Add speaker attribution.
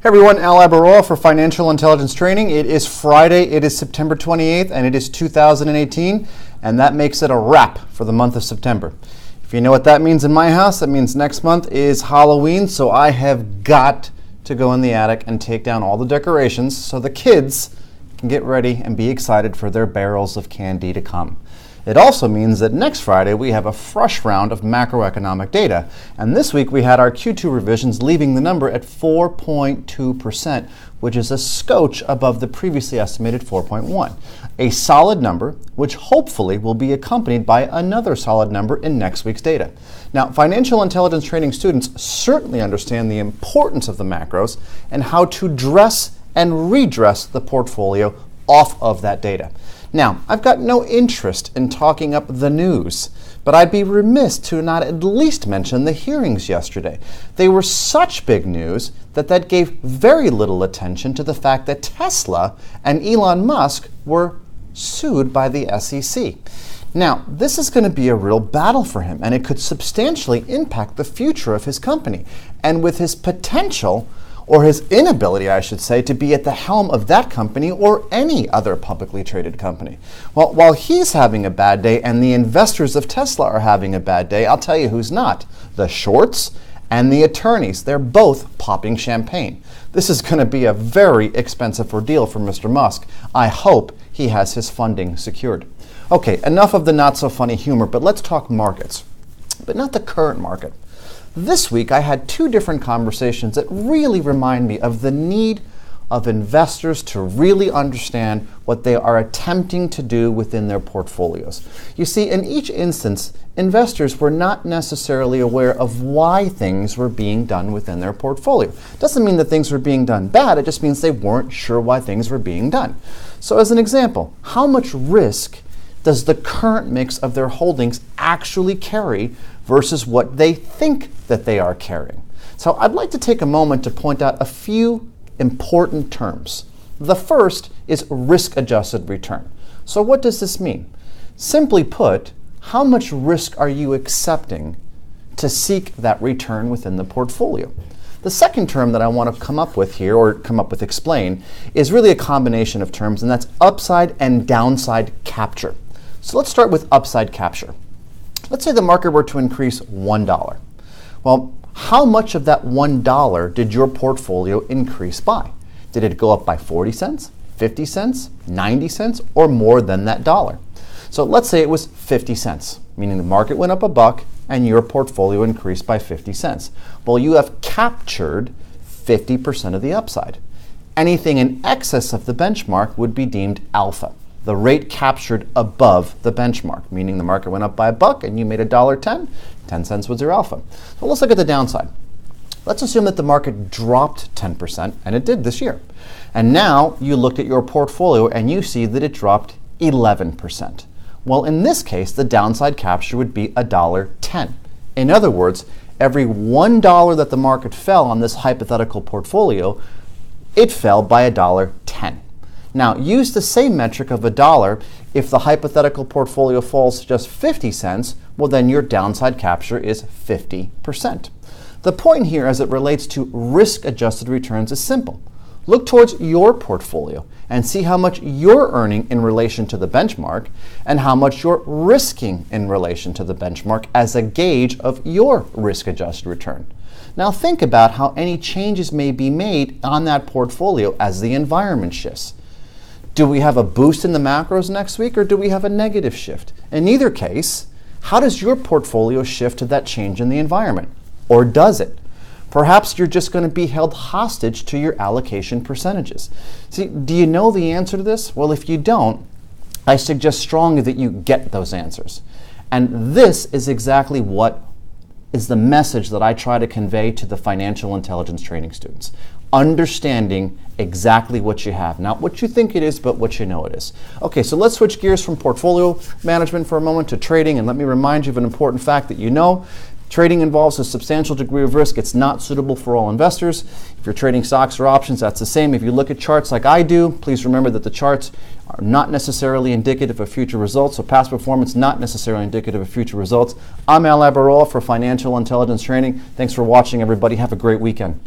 Speaker 1: Hey everyone, Al Abaroa for Financial Intelligence Training. It is Friday, it is September 28th, and it is 2018, and that makes it a wrap for the month of September. If you know what that means in my house, that means next month is Halloween, so I have got to go in the attic and take down all the decorations so the kids can get ready and be excited for their barrels of candy to come. It also means that next Friday we have a fresh round of macroeconomic data. And this week we had our Q2 revisions leaving the number at 4.2%, which is a scotch above the previously estimated 4.1. A solid number, which hopefully will be accompanied by another solid number in next week's data. Now, financial intelligence training students certainly understand the importance of the macros and how to dress and redress the portfolio off of that data. Now, I've got no interest in talking up the news, but I'd be remiss to not at least mention the hearings yesterday. They were such big news that gave very little attention to the fact that Tesla and Elon Musk were sued by the SEC. Now, this is going to be a real battle for him, and it could substantially impact the future of his company. And with his potential, or his inability, I should say, to be at the helm of that company or any other publicly traded company. Well, while he's having a bad day and the investors of Tesla are having a bad day, I'll tell you who's not. The shorts and the attorneys. They're both popping champagne. This is going to be a very expensive ordeal for Mr. Musk. I hope he has his funding secured. Okay, enough of the not so funny humor, but let's talk markets, but not the current market. This week, I had two different conversations that really remind me of the need of investors to really understand what they are attempting to do within their portfolios. You see, in each instance, investors were not necessarily aware of why things were being done within their portfolio. Doesn't mean that things were being done bad, it just means they weren't sure why things were being done. So as an example, how much risk does the current mix of their holdings actually carry versus what they think that they are carrying? So I'd like to take a moment to point out a few important terms. The first is risk-adjusted return. So what does this mean? Simply put, how much risk are you accepting to seek that return within the portfolio? The second term that I want to come up with here, or explain, is really a combination of terms, and that's upside and downside capture. So let's start with upside capture. Let's say the market were to increase $1. Well, how much of that $1 did your portfolio increase by? Did it go up by 40 cents, 50 cents, 90 cents, or more than that dollar? So let's say it was 50 cents, meaning the market went up a buck and your portfolio increased by 50 cents. Well, you have captured 50% of the upside. Anything in excess of the benchmark would be deemed alpha, the rate captured above the benchmark, meaning the market went up by a buck and you made $1.10, 10 cents was your alpha. So let's look at the downside. Let's assume that the market dropped 10%, and it did this year. And now you looked at your portfolio and you see that it dropped 11%. Well, in this case, the downside capture would be $1.10. In other words, every $1 that the market fell on this hypothetical portfolio, it fell by $1.10. Now, use the same metric of $1 if the hypothetical portfolio falls to just 50 cents, well then your downside capture is 50%. The point here as it relates to risk-adjusted returns is simple. Look towards your portfolio and see how much you're earning in relation to the benchmark and how much you're risking in relation to the benchmark as a gauge of your risk-adjusted return. Now think about how any changes may be made on that portfolio as the environment shifts. Do we have a boost in the macros next week, or do we have a negative shift? In either case, how does your portfolio shift to that change in the environment? Or does it? Perhaps you're just going to be held hostage to your allocation percentages. See, do you know the answer to this? Well, if you don't, I suggest strongly that you get those answers. And this is exactly what is the message that I try to convey to the financial intelligence training students. Understanding exactly what you have. Not what you think it is, but what you know it is. Okay, so let's switch gears from portfolio management for a moment to trading, and let me remind you of an important fact that you know. Trading involves a substantial degree of risk. It's not suitable for all investors. If you're trading stocks or options, that's the same. If you look at charts like I do, please remember that the charts are not necessarily indicative of future results, so past performance not necessarily indicative of future results. I'm Al Abaroa for Financial Intelligence Training. Thanks for watching, everybody. Have a great weekend.